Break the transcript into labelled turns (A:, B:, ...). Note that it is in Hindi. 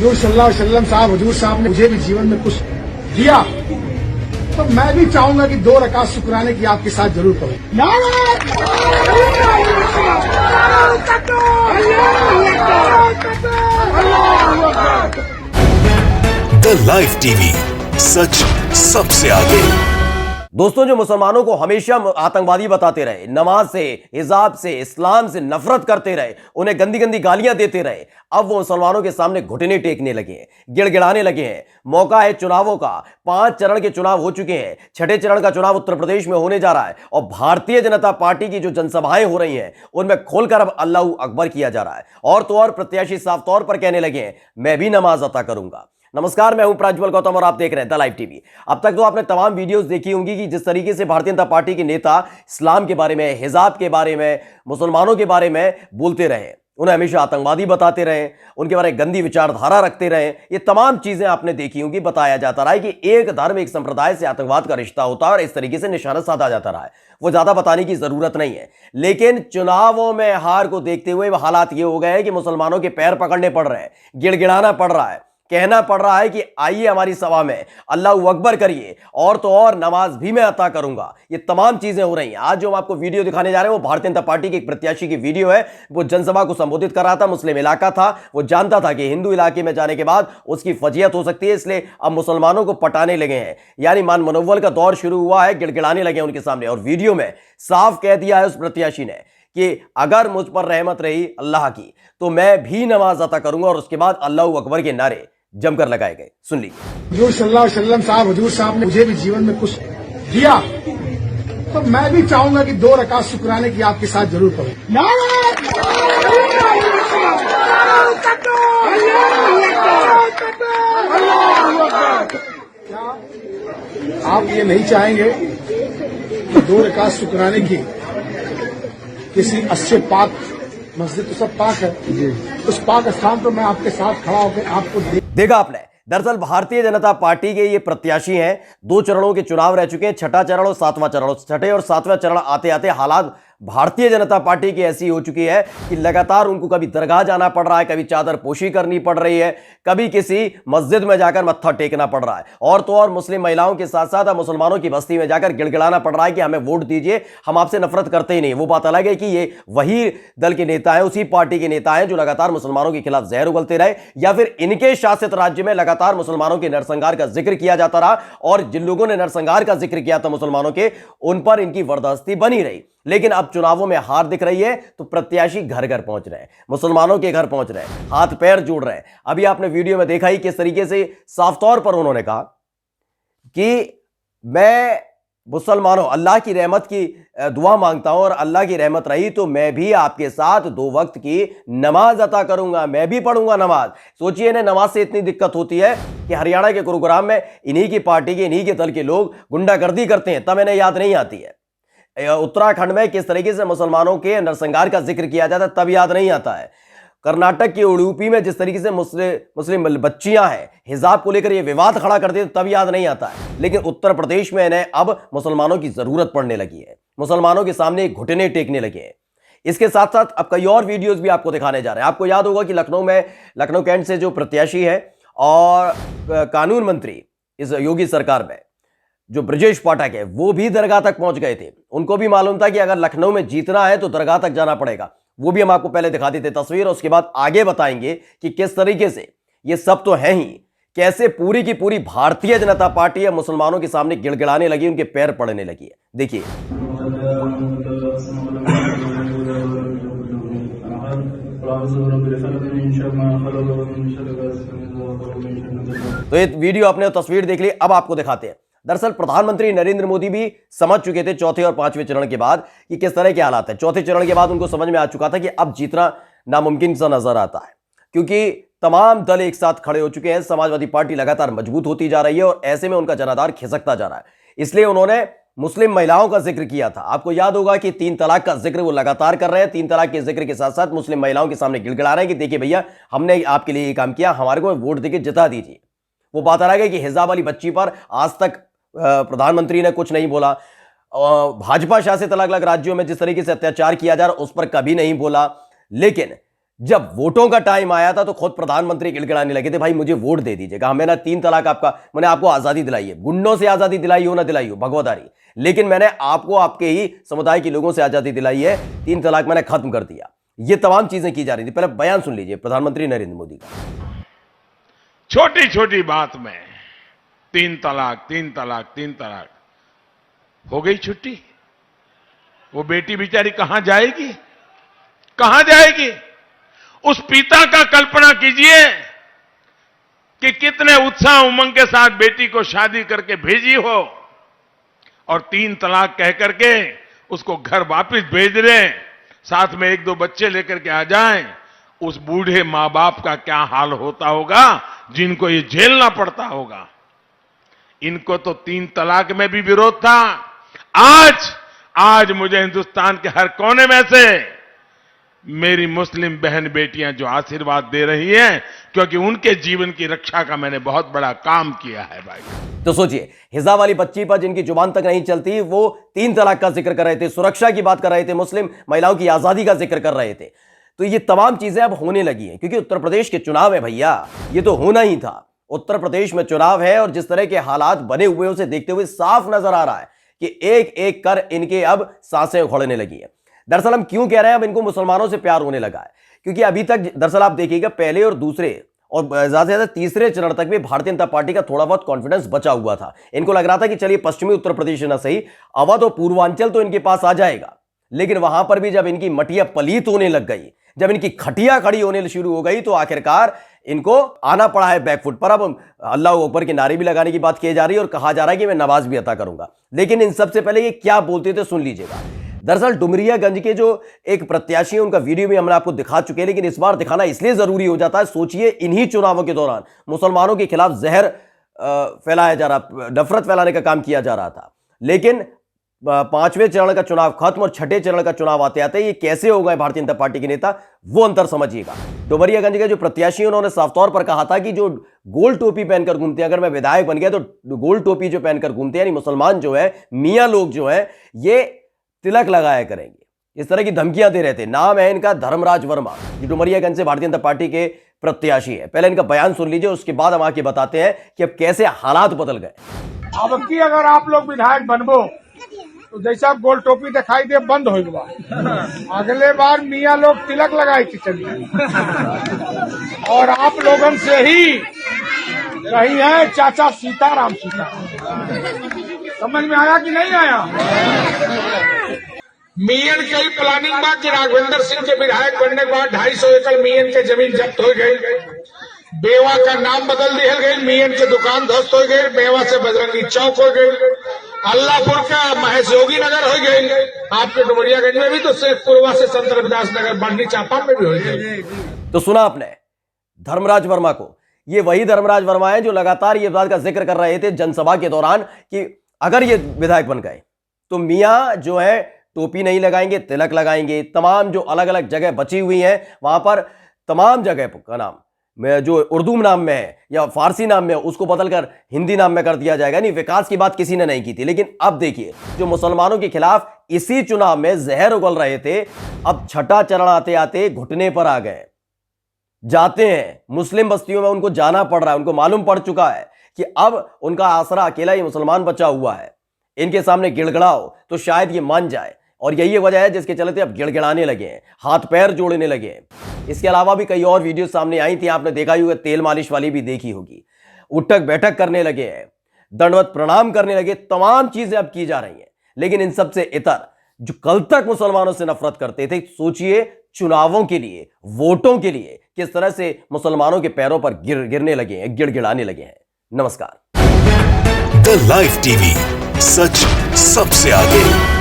A: हुजूर सल्लल्लाहु अलैहि वसल्लम साहब, हुजूर साहब ने मुझे भी जीवन में कुछ दिया, तो मैं भी चाहूंगा कि 2 रकात शुक्राने की आपके साथ जरूर करूं।
B: द लाइव टीवी, सच सबसे आगे।
C: दोस्तों, जो मुसलमानों को हमेशा आतंकवादी बताते रहे, नमाज से, हिजाब से, इस्लाम से नफरत करते रहे, उन्हें गंदी गंदी गालियां देते रहे, अब वो मुसलमानों के सामने घुटने टेकने लगे हैं, गिड़गिड़ाने लगे हैं। मौका है चुनावों का। 5 चरण के चुनाव हो चुके हैं। 6ठे चरण का चुनाव उत्तर प्रदेश में होने जा रहा है और भारतीय जनता पार्टी की जो जनसभाएं हो रही हैं उनमें खोलकर अब अल्लाहू अकबर किया जा रहा है। और तो और प्रत्याशी साफ तौर पर कहने लगे हैं, मैं भी नमाज अता करूंगा। नमस्कार, मैं हूं प्राज्वल गौतम और आप देख रहे हैं द लाइव टीवी। अब तक तो आपने तमाम वीडियोस देखी होंगी कि जिस तरीके से भारतीय जनता पार्टी के नेता इस्लाम के बारे में, हिजाब के बारे में, मुसलमानों के बारे में बोलते रहे, उन्हें हमेशा आतंकवादी बताते रहे, उनके बारे में गंदी विचारधारा रखते रहे। ये तमाम चीजें आपने देखी होंगी। बताया जाता रहा है कि एक धर्म, एक संप्रदाय से आतंकवाद का रिश्ता होता है और इस तरीके से निशाना साधा जाता रहा है। वो ज्यादा बताने की जरूरत नहीं है। लेकिन चुनावों में हार को देखते हुए हालात ये हो गए हैं कि मुसलमानों के पैर पकड़ने पड़ रहे हैं, गिड़गिड़ाना पड़ रहा है, कहना पड़ रहा है कि आइए हमारी सभा में अल्लाहू अकबर करिए और तो और नमाज भी मैं अता करूंगा। ये तमाम चीजें हो रही हैं। आज जो हम आपको वीडियो दिखाने जा रहे हैं वो भारतीय जनता पार्टी के एक प्रत्याशी की वीडियो है। वो जनसभा को संबोधित कर रहा था, मुस्लिम इलाका था। वो जानता था कि हिंदू इलाके में जाने के बाद उसकी फजीहत हो सकती है, इसलिए अब मुसलमानों को पटाने लगे हैं। यानी मान मनोवल का दौर शुरू हुआ है, गिड़गिड़ाने लगे उनके सामने। और वीडियो में साफ कह दिया है उस प्रत्याशी ने कि अगर मुझ पर रहमत रही अल्लाह की तो मैं भी नमाज अता करूंगा। और उसके बाद अल्लाहू अकबर के नारे जमकर लगाए गए। सुन लीजिए।
A: हुजूर सल्लल्लाहु अलैहि वसल्लम साहब, हुजूर साहब ने मुझे भी जीवन में कुछ दिया, तो मैं भी चाहूंगा कि 2 रकात शुक्राने की आपके साथ जरूर करूं। क्या आप ये नहीं चाहेंगे कि 2 रकात शुक्राने की किसी अच्छे पाक मस्जिद, तो सब पाक है जी, उस पाक स्थान पर मैं आपके साथ खड़ा होकर आपको
C: देखा आपने। दरअसल भारतीय जनता पार्टी के ये प्रत्याशी हैं। 2 चरणों के चुनाव रह चुके हैं, 6ठा चरण और 7वां चरण। 6ठे और 7वां चरण आते आते हालात भारतीय जनता पार्टी की ऐसी हो चुकी है कि लगातार उनको कभी दरगाह जाना पड़ रहा है, कभी चादर पोशी करनी पड़ रही है, कभी किसी मस्जिद में जाकर मत्था टेकना पड़ रहा है। और तो और मुस्लिम महिलाओं के साथ साथ मुसलमानों की बस्ती में जाकर गिड़गिड़ाना पड़ रहा है कि हमें वोट दीजिए, हम आपसे नफरत करते ही नहीं। वो बात अलग है कि ये वही दल के नेता हैं, उसी पार्टी के नेता हैं जो लगातार मुसलमानों के खिलाफ जहर उगलते रहे, या फिर इनके शासित राज्य में लगातार मुसलमानों के नरसंहार का जिक्र किया जाता रहा। और जिन लोगों ने नरसंहार का जिक्र किया था मुसलमानों के, उन पर इनकी बर्दाश्ती बनी रही। लेकिन अब चुनावों में हार दिख रही है तो प्रत्याशी घर घर पहुंच रहे हैं, मुसलमानों के घर पहुंच रहे हैं, हाथ पैर जोड़ रहे हैं। अभी आपने वीडियो में देखा ही किस तरीके से साफ तौर पर उन्होंने कहा कि मैं मुसलमानों अल्लाह की रहमत की दुआ मांगता हूं और अल्लाह की रहमत रही तो मैं भी आपके साथ 2 वक्त की नमाज अता करूंगा, मैं भी पढ़ूंगा नमाज। सोचिए, इन्हें नमाज से इतनी दिक्कत होती है कि हरियाणा के गुरुग्राम में इन्हीं की पार्टी के, इन्हीं के दल के लोग गुंडागर्दी करते हैं, तब इन्हें याद नहीं आती है। उत्तराखंड में किस तरीके से मुसलमानों के नरसंहार का जिक्र किया जाता है तब याद नहीं आता है। कर्नाटक के उडुपी में जिस तरीके से मुस्लिम बच्चियां हैं, हिजाब को लेकर ये विवाद खड़ा करते हैं तब याद नहीं आता है। लेकिन उत्तर प्रदेश में इन्हें अब मुसलमानों की जरूरत पड़ने लगी है, मुसलमानों के सामने घुटने टेकने लगे हैं। इसके साथ साथ अब कई और वीडियोस भी आपको दिखाने जा रहे हैं। आपको याद होगा कि लखनऊ कैंट से जो प्रत्याशी है और कानून मंत्री इस योगी सरकार में जो ब्रजेश पाठक है, वो भी दरगाह तक पहुंच गए थे। उनको भी मालूम था कि अगर लखनऊ में जीतना है तो दरगाह तक जाना पड़ेगा। वो भी हम आपको पहले दिखा देते तस्वीर और उसके बाद आगे बताएंगे कि किस तरीके से ये सब तो है ही, कैसे पूरी की पूरी भारतीय जनता पार्टी है मुसलमानों के सामने गिड़गिड़ाने लगी, उनके पैर पड़ने लगी है। देखिए। तो ये वीडियो आपने तस्वीर देख ली, अब आपको दिखाते हैं। दरअसल प्रधानमंत्री नरेंद्र मोदी भी समझ चुके थे 4थे और 5वें चरण के बाद कि किस तरह के हालात है। 4थे चरण के बाद उनको समझ में आ चुका था कि अब जीतना नामुमकिन सा नजर आता है, क्योंकि तमाम दल एक साथ खड़े हो चुके हैं। समाजवादी पार्टी लगातार मजबूत होती जा रही है और ऐसे में उनका जनाधार खिसकता जा रहा है। इसलिए उन्होंने मुस्लिम महिलाओं का जिक्र किया था। आपको याद होगा कि 3 तलाक का जिक्र वो लगातार कर रहे हैं। 3 तलाक के जिक्र के साथ साथ मुस्लिम महिलाओं के सामने गिड़गिड़ा रहे हैं कि देखिए भैया, हमने आपके लिए ये काम किया, हमारे को वोट देके जिता दीजिए। वो बात आ रही है कि हिजाब वाली बच्ची पर आज तक प्रधानमंत्री ने कुछ नहीं बोला। भाजपा शासित अलग अलग राज्यों में जिस तरीके से अत्याचार किया जा रहा है उस पर कभी नहीं बोला। लेकिन जब वोटों का टाइम आया था तो खुद प्रधानमंत्री गिड़गिड़ाने लगे थे, भाई मुझे वोट दे दीजिएगा, मैंने 3 तलाक मैंने आपको आजादी दिलाई है, गुंडों से आजादी दिलाई हो ना दिलाई हो भगवदारी, लेकिन मैंने आपको आपके ही समुदाय के लोगों से आजादी दिलाई है, 3 तलाक मैंने खत्म कर दिया। ये तमाम चीजें की जा रही थी। पहले बयान सुन लीजिए प्रधानमंत्री नरेंद्र मोदी का।
D: छोटी छोटी बात में 3 तलाक 3 तलाक 3 तलाक हो गई छुट्टी। वो बेटी बेचारी कहां जाएगी, कहां जाएगी? उस पिता का कल्पना कीजिए कि कितने उत्साह उमंग के साथ बेटी को शादी करके भेजी हो और 3 तलाक कह करके उसको घर वापस भेज रहे, साथ में 1-2 बच्चे लेकर के आ जाएं। उस बूढ़े मां बाप का क्या हाल होता होगा जिनको ये झेलना पड़ता होगा। इनको तो 3 तलाक में भी विरोध था। आज मुझे हिंदुस्तान के हर कोने में से मेरी मुस्लिम बहन बेटियां जो आशीर्वाद दे रही हैं, क्योंकि उनके जीवन की रक्षा का मैंने बहुत बड़ा काम किया है भाई।
C: तो सोचिए, हिजा वाली बच्ची पर जिनकी जुबान तक नहीं चलती, वो 3 तलाक का जिक्र कर रहे थे, सुरक्षा की बात कर रहे थे, मुस्लिम महिलाओं की आजादी का जिक्र कर रहे थे। तो ये तमाम चीजें अब होने लगी हैं क्योंकि उत्तर प्रदेश के चुनाव है भैया, ये तो होना ही था। उत्तर प्रदेश में चुनाव है और जिस तरह के हालात बने हुए उसे देखते हुए साफ नजर आ रहा है कि एक एक कर इनके अब सांसें उखड़ने लगी है। दरअसल हम क्यों कह रहे हैं अब इनको मुसलमानों से प्यार होने लगा है, क्योंकि अभी तक दरअसल आप देखिएगा पहले और दूसरे और ज्यादा से ज्यादा तीसरे चरण तक भी भारतीय जनता पार्टी का थोड़ा बहुत कॉन्फिडेंस बचा हुआ था। इनको लग रहा था कि चलिए पश्चिमी उत्तर प्रदेश ना सही, अवध और पूर्वांचल तो इनके पास आ जाएगा। लेकिन वहां पर भी जब इनकी मटिया पलीत होने लग गई, जब इनकी खटिया खड़ी होने शुरू हो गई, तो आखिरकार इनको आना पड़ा है बैकफुट पर। अब अल्लाह अकबर के नारे भी लगाने की बात की जा रही है और कहा जा रहा है कि मैं नमाज भी अता करूंगा। लेकिन इन सबसे पहले ये क्या बोलते थे सुन लीजिएगा। दरअसल डुमरियागंज के जो एक प्रत्याशी हैं उनका वीडियो भी हमने आपको दिखा चुके हैं, लेकिन इस बार दिखाना इसलिए जरूरी हो जाता है, सोचिए इन्हीं चुनावों के दौरान मुसलमानों के खिलाफ जहर फैलाया जा रहा, नफरत फैलाने का काम किया जा रहा था। लेकिन 5वें चरण का चुनाव खत्म और 6ठे चरण का चुनाव आते आते ये कैसे हो गए भारतीय जनता पार्टी के नेता, वो अंतर समझिएगा। डुमरियागंज के जो प्रत्याशी उन्होंने साफ तौर पर कहा था कि जो गोल टोपी पहनकर घूमते हैं, अगर मैं विधायक बन गया तो गोल टोपी जो पहनकर घूमते हैं, यानी मुसलमान जो है, मियाँ लोग जो है, ये तिलक लगाया करेंगे। इस तरह की धमकियां दे रहे थे। नाम है इनका धर्मराज वर्मा, जो डुमरियागंज से भारतीय जनता पार्टी के प्रत्याशी है। पहले इनका बयान सुन लीजिए, उसके बाद हम आके बताते हैं कि अब कैसे हालात बदल गए।
A: अब की अगर आप लोग विधायक बनबो तो जैसा गोल टोपी दिखाई दे बंद हो गया। अगले बार मियाँ लोग तिलक लगाए के चलिए और आप लोगों से ही कही है चाचा सीताराम सीताराम। समझ में आया कि नहीं आया? मियन के ही प्लानिंग बा कि राघवेंद्र सिंह के विधायक बनने के बाद 250 एकड़ मियन के जमीन जब्त हो गई, बेवा का नाम बदल दिया गई, मियन के दुकान ध्वस्त हो गई, बेवा से बजरंगी चौक हो गई, अल्लाहपुर का महेश योगी नगर हो गई, आपके डुमरियागंज में भी तो शेखपुरवा से संत रविदास नगर बढ़नी चांपा में भी हो गई।
C: तो सुना आपने धर्मराज वर्मा को। ये वही धर्मराज वर्मा है जो लगातार ये बात का जिक्र कर रहे थे जनसभा के दौरान कि अगर ये विधायक बन गए तो मियाँ जो है टोपी नहीं लगाएंगे, तिलक लगाएंगे। तमाम जो अलग अलग जगह बची हुई हैं वहां पर तमाम जगह का नाम जो उर्दू नाम में है या फारसी नाम में है उसको बदलकर हिंदी नाम में कर दिया जाएगा। नहीं, विकास की बात किसी ने नहीं की थी। लेकिन अब देखिए, जो मुसलमानों के खिलाफ इसी चुनाव में जहर उगल रहे थे, अब 6ठा चरण आते आते घुटने पर आ गए। जाते हैं मुस्लिम बस्तियों में, उनको जाना पड़ रहा है, उनको मालूम पड़ चुका है कि अब उनका आसरा अकेला ही मुसलमान बचा हुआ है। इनके सामने गिड़गिड़ाओ तो शायद ये मान जाए, और यही वजह है जिसके चलते अब गिड़गिड़ाने लगे हैं, हाथ पैर जोड़ने लगे हैं। इसके अलावा भी कई और वीडियो सामने आई थी, आपने देखा ही होगा, तेल मालिश वाली भी देखी होगी। उठक बैठक करने लगे हैं, दंडवत प्रणाम करने लगे, तमाम चीजें अब की जा रही हैं। लेकिन इन सबसे इतर जो कल तक मुसलमानों से नफरत करते थे, सोचिए चुनावों के लिए, वोटों के लिए किस तरह से मुसलमानों के पैरों पर गिरने लगे हैं, गिड़गिड़ाने लगे हैं। नमस्कार।
B: द लाइव टीवी, सच सबसे आगे।